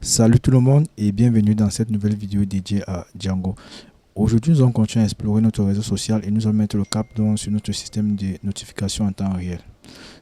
Salut tout le monde et bienvenue dans cette nouvelle vidéo dédiée à Django. Aujourd'hui, nous allons continuer à explorer notre réseau social et nous allons mettre le cap sur notre système de notification en temps réel.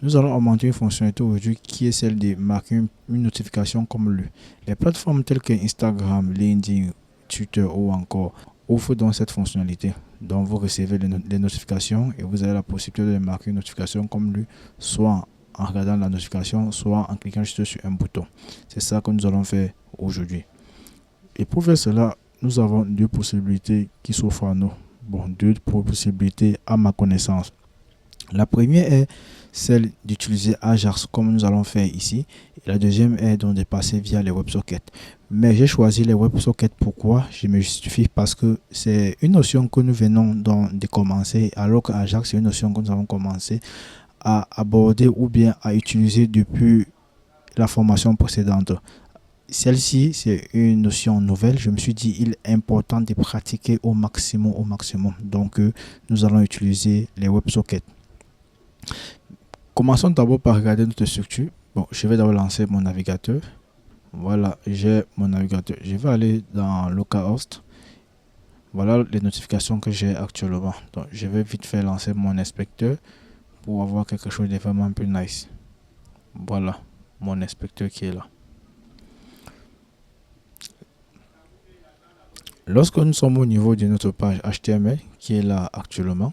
Nous allons augmenter une fonctionnalité aujourd'hui qui est celle de marquer une notification comme lu. Les plateformes telles que Instagram, LinkedIn, Twitter ou encore offrent donc cette fonctionnalité. Donc vous recevez les notifications et vous avez la possibilité de marquer une notification comme lu, soit en regardant la notification, soit en cliquant juste sur un bouton. C'est ça que nous allons faire aujourd'hui. Et pour faire cela, nous avons deux possibilités qui s'offrent à nous. Bon, deux possibilités à ma connaissance. La première est celle d'utiliser Ajax comme nous allons faire ici. Et la deuxième est donc de passer via les WebSockets. Mais j'ai choisi les WebSockets. Pourquoi? Je me justifie parce que c'est une notion que nous venons donc de commencer, alors qu'Ajax c'est une notion que nous avons commencé à aborder ou bien à utiliser depuis la formation précédente. Celle-ci, c'est une notion nouvelle. Je me suis dit, il est important de pratiquer au maximum. Donc, nous allons utiliser les WebSockets. Commençons d'abord par regarder notre structure. Bon, je vais d'abord lancer mon navigateur. Voilà, j'ai mon navigateur. Je vais aller dans localhost. Voilà les notifications que j'ai actuellement. Donc, je vais vite faire lancer mon inspecteur pour avoir quelque chose de vraiment plus nice. Voilà, mon inspecteur qui est là. Lorsque nous sommes au niveau de notre page HTML qui est là actuellement,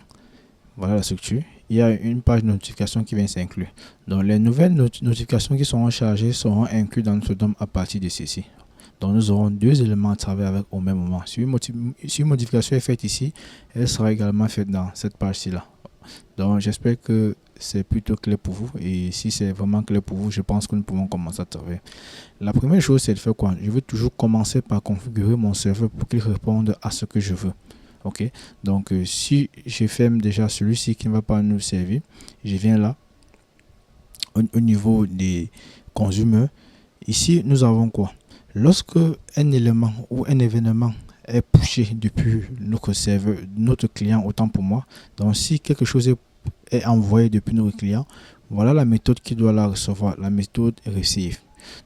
voilà la structure, il y a une page de notification qui vient s'inclure. Donc les nouvelles notifications qui seront chargées seront incluses dans notre DOM à partir de ceci. Donc nous aurons deux éléments à travailler avec au même moment. Si une modification est faite ici, elle sera également faite dans cette page-ci là. Donc j'espère que c'est plutôt clair pour vous, et si c'est vraiment clair pour vous, je pense que nous pouvons commencer à travailler. La première chose, c'est de faire quoi? Je veux toujours commencer par configurer mon serveur pour qu'il réponde à ce que je veux. Ok, donc si je ferme déjà celui-ci qui ne va pas nous servir, je viens là au niveau des consommateurs. Ici nous avons quoi? Lorsque un élément ou un événement est pushé depuis notre serveur, notre client, autant pour moi, donc si quelque chose est envoyé depuis notre client, voilà la méthode qui doit la recevoir, la méthode receive.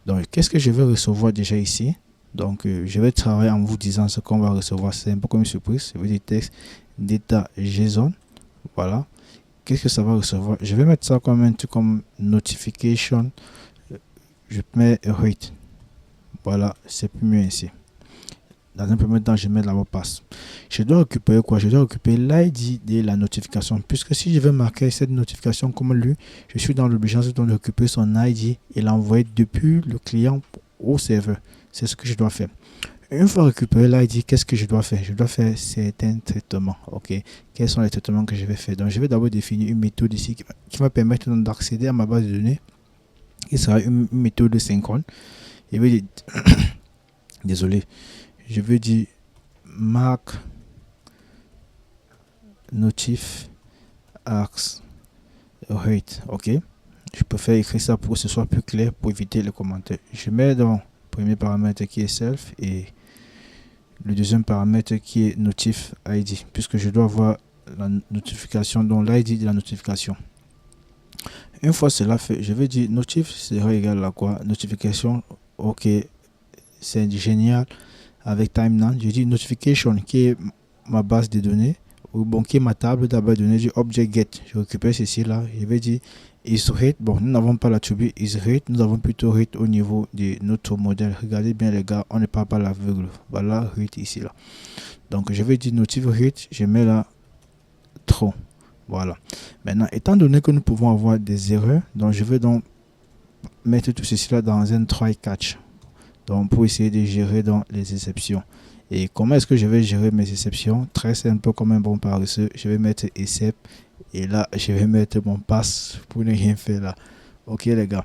Donc qu'est-ce que je vais recevoir déjà ici? Donc je vais travailler en vous disant ce qu'on va recevoir. C'est un peu comme une surprise. Je vais dire texte data JSON. Voilà. Qu'est-ce que ça va recevoir? Je vais mettre ça comme un truc comme notification. Je mets rate. Voilà, c'est plus mieux ici. Dans un premier temps, je mets la mot passe. Je dois récupérer quoi? Je dois récupérer l'ID de la notification. Puisque si je veux marquer cette notification comme lui, je suis dans l'obligation de récupérer son ID et l'envoyer depuis le client au serveur. C'est ce que je dois faire. Une fois récupéré l'ID, qu'est-ce que je dois faire? Je dois faire certains traitements. Ok. Quels sont les traitements que je vais faire? Donc, je vais d'abord définir une méthode ici qui va permettre d'accéder à ma base de données. Qui sera une méthode synchrone. Je vais dire, désolé, je veux dire mark notif ax rate. Ok. Je préfère écrire ça pour que ce soit plus clair pour éviter les commentaires. Je mets donc le premier paramètre qui est self et le deuxième paramètre qui est notif ID, puisque je dois avoir la notification, donc l'ID de la notification. Une fois cela fait, je vais dire notif sera égal à quoi? Notification. Ok, c'est génial. Avec timeline, je dis notification qui est ma base de données, ou bon, qui est ma table de base de données du object get. Je récupère ceci là. Je vais dire isRate. Bon, nous n'avons pas l'attribut isRate, nous avons plutôt rate au niveau de notre modèle. Regardez bien les gars, on ne parle pas la virgule. Voilà rate ici là. Donc je vais dire notif rate, je mets là trop. Voilà. Maintenant, étant donné que nous pouvons avoir des erreurs, donc je vais donc mettre tout ceci là dans un try catch. Donc pour essayer de gérer donc les exceptions. Et comment est-ce que je vais gérer mes exceptions? Très simple, comme un bon paresseux. Je vais mettre except et là je vais mettre mon pass pour ne rien faire là. Ok les gars,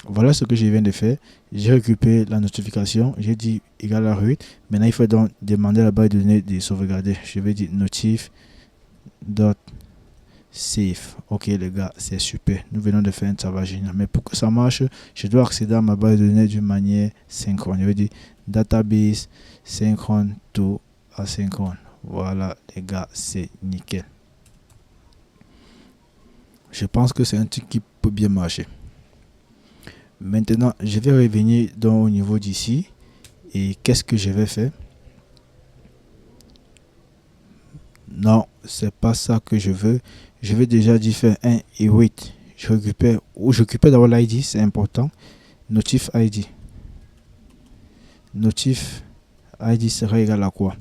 voilà ce que je viens de faire. J'ai récupéré la notification, j'ai dit égal à route. Maintenant il faut donc demander à la base de données de sauvegarder. Je vais dire notif dot save. Ok les gars, c'est super. Nous venons de faire un travail génial. Mais pour que ça marche, je dois accéder à ma base de données d'une manière synchrone. Je veux dire database synchrone to asynchrone. Voilà les gars, c'est nickel. Je pense que c'est un truc qui peut bien marcher. Maintenant, je vais revenir au niveau d'ici. Et qu'est-ce que je vais faire? Non, c'est pas ça que je veux. Je vais déjà dire faire un et 8. Je récupère d'abord l'ID, c'est important. Notif ID. Notif ID sera égal à quoi?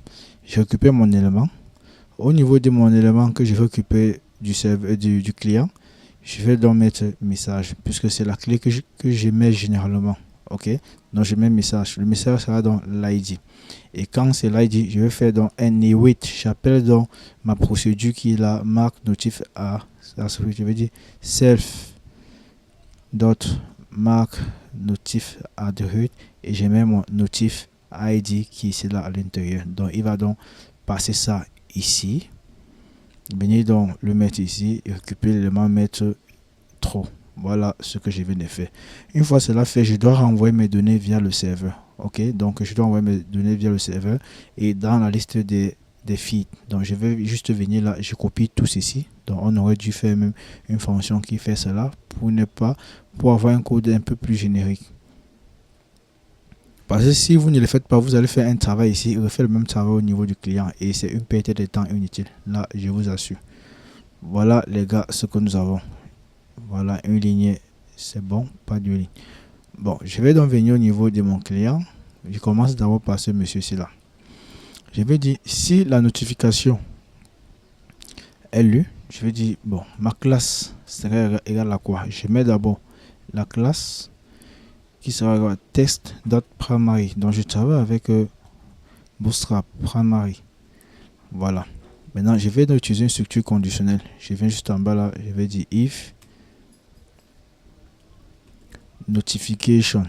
Je récupère mon élément. Au niveau de mon élément que je vais récupérer du client, je vais donc mettre message, puisque c'est la clé que je mets généralement. Ok, donc je mets message. Le message sera dans l'ID. Et quand c'est l'ID, je vais faire donc un await. J'appelle donc ma procédure qui est la marque notif a. Je vais dire self dot mark notif add et je mets mon notif ID qui est ici là à l'intérieur. Donc il va donc passer ça ici. Venir donc le mettre ici et récupérer l'élément mettre trop. Voilà ce que je viens de faire. Une fois cela fait, je dois renvoyer mes données via le serveur. Ok, donc je dois envoyer mes données via le serveur et dans la liste des feeds. Donc je vais juste venir là, je copie tout ceci. Donc on aurait dû faire même une fonction qui fait cela pour avoir un code un peu plus générique. Parce que si vous ne le faites pas, vous allez faire un travail ici et refaire le même travail au niveau du client et c'est une perte de temps inutile. Là, je vous assure. Voilà les gars ce que nous avons. Voilà, une ligne, c'est bon, pas de ligne. Bon, je vais donc venir au niveau de mon client. Je commence d'abord par ce monsieur-ci là. Je vais dire, si la notification est lue, je vais dire, bon, ma classe sera égale à quoi? Je mets d'abord la classe qui sera égale à test.primary. Donc, je travaille avec Bootstrap primary. Voilà. Maintenant, je vais donc utiliser une structure conditionnelle. Je viens juste en bas là, je vais dire if notification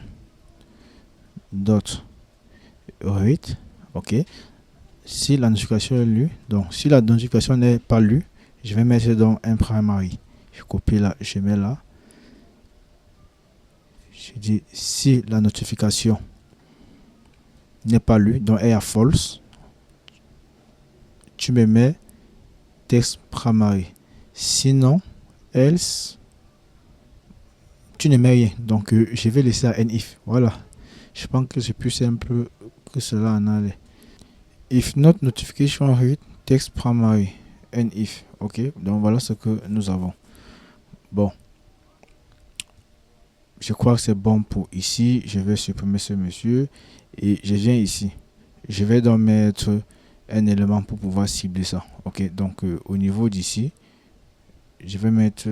dot read. Ok, si la notification est lue, donc si la notification n'est pas lue, je vais mettre dans un primary. Je copie là, je mets là, je dis si la notification n'est pas lue, donc elle est à false, tu me mets text primary. Sinon else tu ne mets rien. Donc je vais laisser à if. Voilà. Je pense que c'est plus simple que cela en allait. If not notification read text primary and if. Ok. Donc voilà ce que nous avons. Bon. Je crois que c'est bon pour ici. Je vais supprimer ce monsieur. Et je viens ici. Je vais donc mettre un élément pour pouvoir cibler ça. Ok. Donc au niveau d'ici, je vais mettre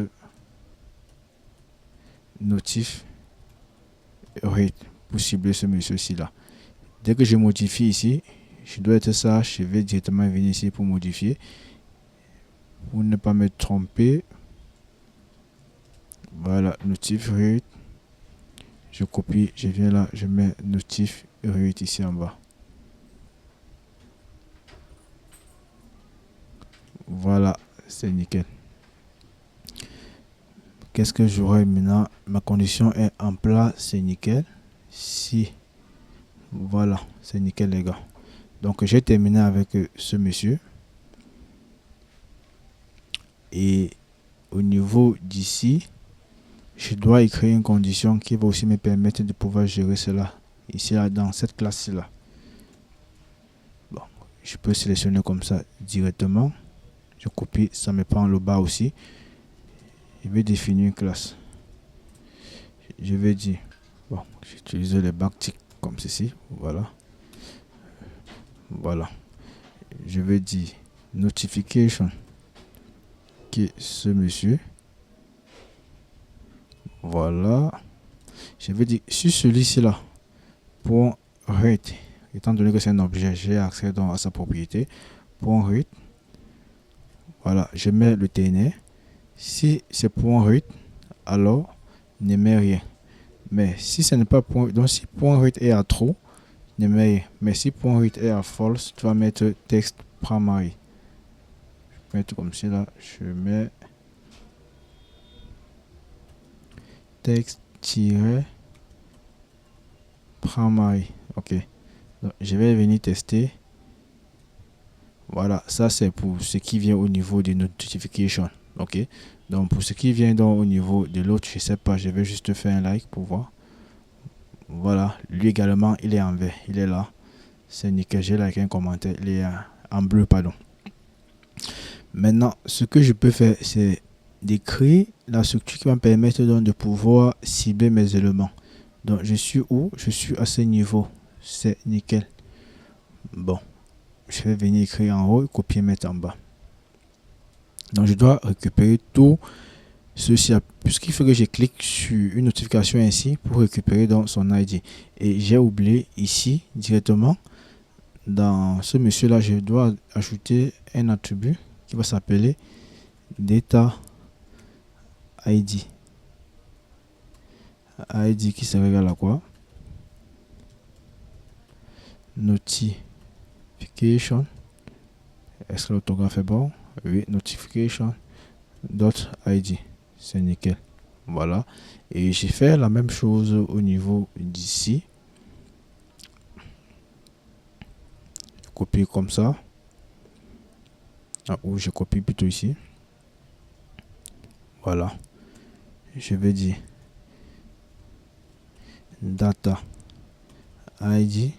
notif read pour cibler ce monsieur-ci là. Dès que je modifie ici, je dois être sage, je vais directement venir ici pour modifier. Pour ne pas me tromper. Voilà, notif read. Je copie, je viens là, je mets notif read ici en bas. Voilà, c'est nickel. Qu'est-ce que j'aurai maintenant? Ma condition est en plat, c'est nickel. Si, voilà, c'est nickel les gars. Donc j'ai terminé avec ce monsieur. Et au niveau d'ici, je dois écrire une condition qui va aussi me permettre de pouvoir gérer cela. Ici, là, dans cette classe-là. Bon, je peux sélectionner comme ça directement. Je copie, ça me prend le bas aussi. Je vais définir une classe. Je vais dire, bon, j'utilise les backticks comme ceci. Voilà. Voilà. Je vais dire notification qui est ce monsieur. Voilà. Je vais dire sur celui-ci là, pour read, étant donné que c'est un objet, j'ai accès donc à sa propriété. Pour read, voilà, je mets le TNR. Si c'est point read, alors ne mets rien. Mais si ce n'est pas point, donc si point read est à true, ne mets rien. Mais si point read est à false, tu vas mettre text primary. Je vais mettre comme ça là, je mets text-primary. Ok. Donc, je vais venir tester. Voilà, ça c'est pour ce qui vient au niveau des notifications. Ok. Donc pour ce qui vient donc au niveau de l'autre, je sais pas, je vais juste faire un like pour voir. Voilà, lui également, il est en vert, il est là. C'est nickel, j'ai liké un commentaire, il est en bleu, pardon. Maintenant, ce que je peux faire, c'est d'écrire la structure qui va me permettre donc de pouvoir cibler mes éléments. Donc, je suis où? Je suis à ce niveau. C'est nickel. Bon, je vais venir écrire en haut et copier, mettre en bas. Donc, je dois récupérer tout ceci, puisqu'il faut que je clique sur une notification ainsi pour récupérer donc son ID. Et j'ai oublié ici, directement, dans ce monsieur-là, je dois ajouter un attribut qui va s'appeler Data ID. ID qui sert égal à quoi? Notification. Est-ce que l'autographe est bon? Oui, notification dot ID. C'est nickel. Voilà. Et j'ai fait la même chose au niveau d'ici. Copier comme ça. Ou je copie plutôt ici. Voilà. Je vais dire data ID.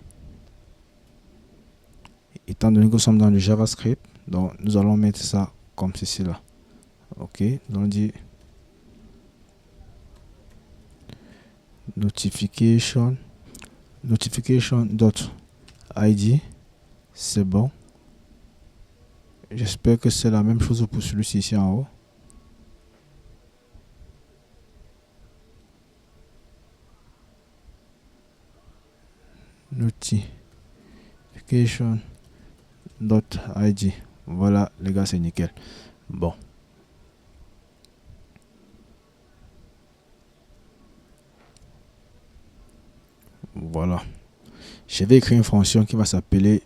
Étant donné que nous sommes dans le JavaScript, donc nous allons mettre ça comme ceci là. Ok, donc on dit notification dot ID. C'est bon. J'espère que c'est la même chose pour celui-ci ici en haut. Notification dot ID. Voilà les gars, c'est nickel. Bon. Voilà. Je vais écrire une fonction qui va s'appeler,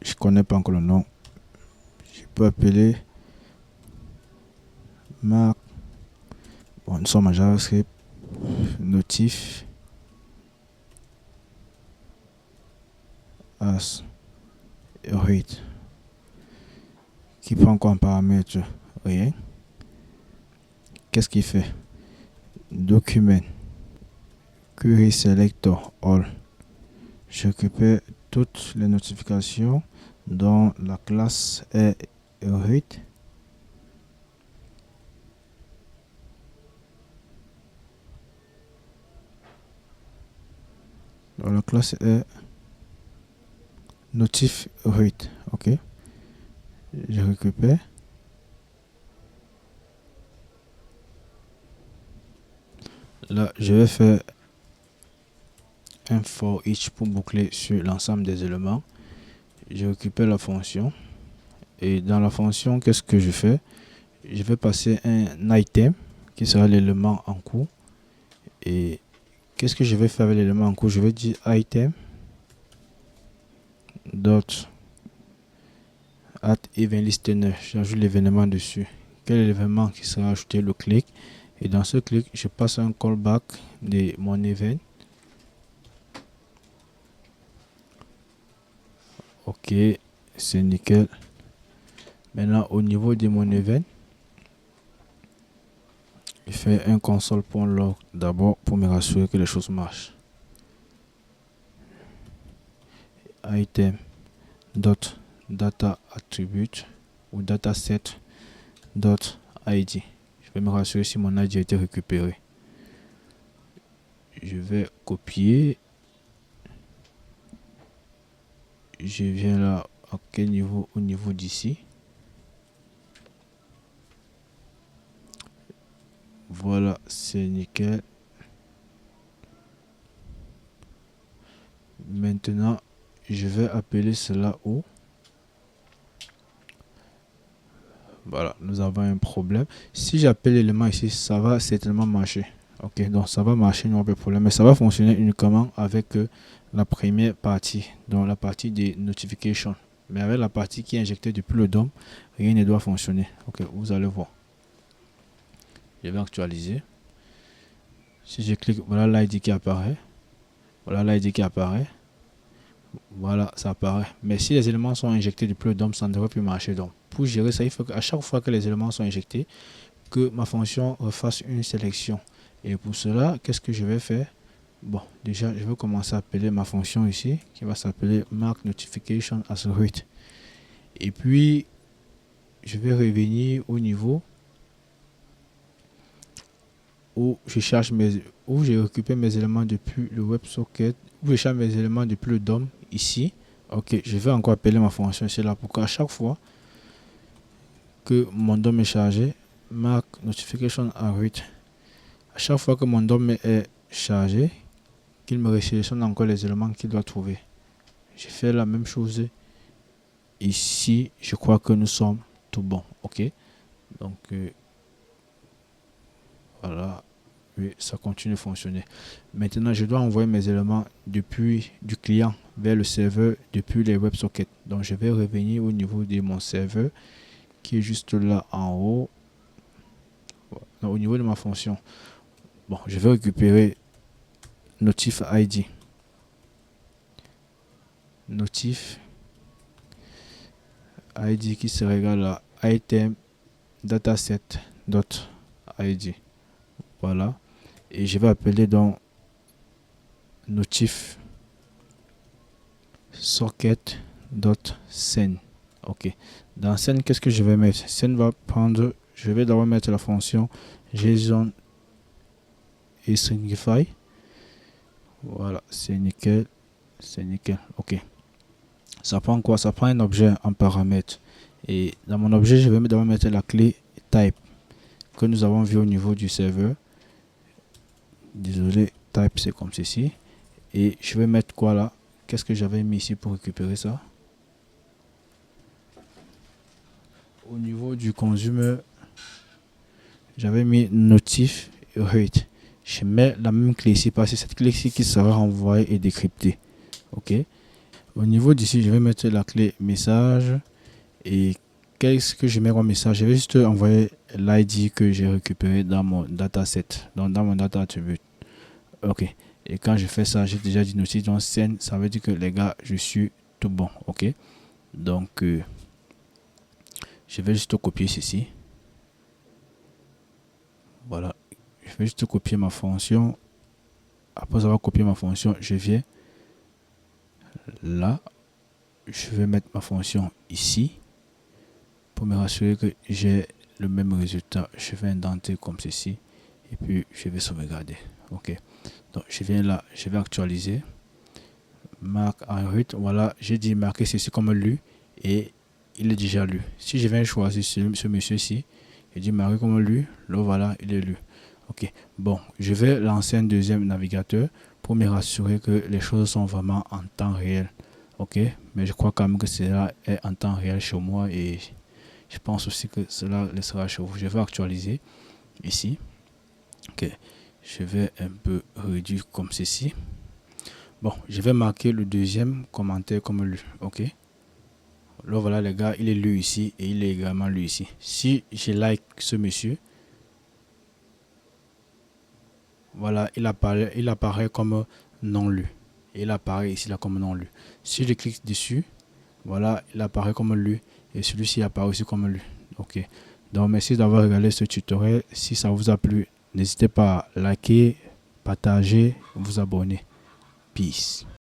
je connais pas encore le nom. Je peux appeler mark. Bon, nous sommes en JavaScript. Notif as read. Qui prend comme paramètre rien. Qu'est-ce qu'il fait? Document query selector all. Je récupère toutes les notifications dont la classe est read. Donc la classe est notif read. Ok. Je récupère. Là, je vais faire un for each pour boucler sur l'ensemble des éléments. Je récupère la fonction. Et dans la fonction, qu'est-ce que je fais? Je vais passer un item qui sera l'élément en cours. Et qu'est-ce que je vais faire avec l'élément en cours? Je vais dire item dot add event listener. J'ajoute l'événement dessus. Quel est l'événement qui sera ajouté? Le clic. Et dans ce clic, je passe un callback de mon event. Ok, c'est nickel. Maintenant, au niveau de mon event, je fais un console.log d'abord pour me rassurer que les choses marchent. Item dot data attribute ou dataset dot id. Je vais me rassurer si mon id a été récupéré. Je vais copier. Je viens là à quel niveau? Au niveau d'ici. Voilà, c'est nickel. Maintenant, je vais appeler cela où? Voilà, nous avons un problème. Si j'appelle l'élément ici, ça va certainement marcher. Ok, donc ça va marcher, il n'y aura pas de problème. Mais ça va fonctionner uniquement avec la première partie, donc la partie des notifications. Mais avec la partie qui est injectée depuis le DOM, rien ne doit fonctionner. Ok, vous allez voir. Je vais actualiser. Si je clique, voilà l'ID qui apparaît. Voilà l'ID qui apparaît. Voilà, ça apparaît. Mais si les éléments sont injectés depuis le DOM, ça ne devrait plus marcher. Donc, pour gérer ça, il faut qu'à chaque fois que les éléments sont injectés, que ma fonction refasse une sélection. Et pour cela, qu'est-ce que je vais faire? Bon, déjà, je vais commencer à appeler ma fonction ici, qui va s'appeler Mark Notification as Read. Et puis, je vais revenir au niveau où où j'ai récupéré mes éléments depuis le WebSocket, où je cherche mes éléments depuis le DOM ici. Ok, je vais encore appeler ma fonction ici là pour qu'à chaque fois que mon DOM est chargé, Mark Notification as Read. À chaque fois que mon DOM est chargé, qu'il me resélectionne encore les éléments qu'il doit trouver. J'ai fait la même chose ici. Je crois que nous sommes tout bon. Ok, donc voilà, oui, ça continue de fonctionner. Maintenant, je dois envoyer mes éléments depuis du client vers le serveur depuis les WebSockets. Donc, je vais revenir au niveau de mon serveur qui est juste là en haut. Donc, au niveau de ma fonction, bon, je vais récupérer Notif ID. Notif ID qui se régale à item dataset.id. Voilà. Et je vais appeler donc notif socket.send. Ok. Dans send, qu'est-ce que je vais mettre? Send va prendre, je vais d'abord mettre la fonction JSON et stringify. Voilà, c'est nickel. C'est nickel. Ok. Ça prend quoi? Ça prend un objet en paramètre. Et dans mon objet, je vais d'abord mettre la clé type que nous avons vu au niveau du serveur. Désolé, type c'est comme ceci. Et je vais mettre quoi là? Qu'est-ce que j'avais mis ici pour récupérer ça? Au niveau du consumer, j'avais mis notif et read. Je mets la même clé ici parce que c'est cette clé ici qui sera renvoyée et décryptée. Ok. Au niveau d'ici, je vais mettre la clé message. Et qu'est-ce que je mets comme message? Je vais juste envoyer l'ID que j'ai récupéré dans mon dataset, dans mon data attribute. Ok. Et quand je fais ça, j'ai déjà dit notif dans scène, ça veut dire que les gars, je suis tout bon. Ok. Donc, je vais juste copier ceci. Voilà. Je vais juste copier ma fonction. Après avoir copié ma fonction, je viens là. Je vais mettre ma fonction ici pour me rassurer que j'ai le même résultat. Je vais indenter comme ceci et puis je vais sauvegarder. Ok. Donc je viens là, je vais actualiser. Mark en route. Voilà, j'ai dit marquer ceci comme lu et il est déjà lu. Si je viens choisir ce monsieur-ci, je dis marquer comme lu, là voilà, il est lu. Ok, bon, je vais lancer un deuxième navigateur pour me rassurer que les choses sont vraiment en temps réel. Ok, mais je crois quand même que cela est en temps réel chez moi et je pense aussi que cela le sera chez vous. Je vais actualiser ici. Ok, je vais un peu réduire comme ceci. Bon, je vais marquer le deuxième commentaire comme lu. Ok, là voilà les gars, il est lu ici et il est également lu ici. Si je like ce monsieur, voilà, il apparaît comme non lu. Il apparaît ici là comme non lu. Si je clique dessus, voilà, il apparaît comme lu. Et celui-ci apparaît aussi comme lu. Ok. Donc merci d'avoir regardé ce tutoriel. Si ça vous a plu, n'hésitez pas à liker, partager, vous abonner. Peace.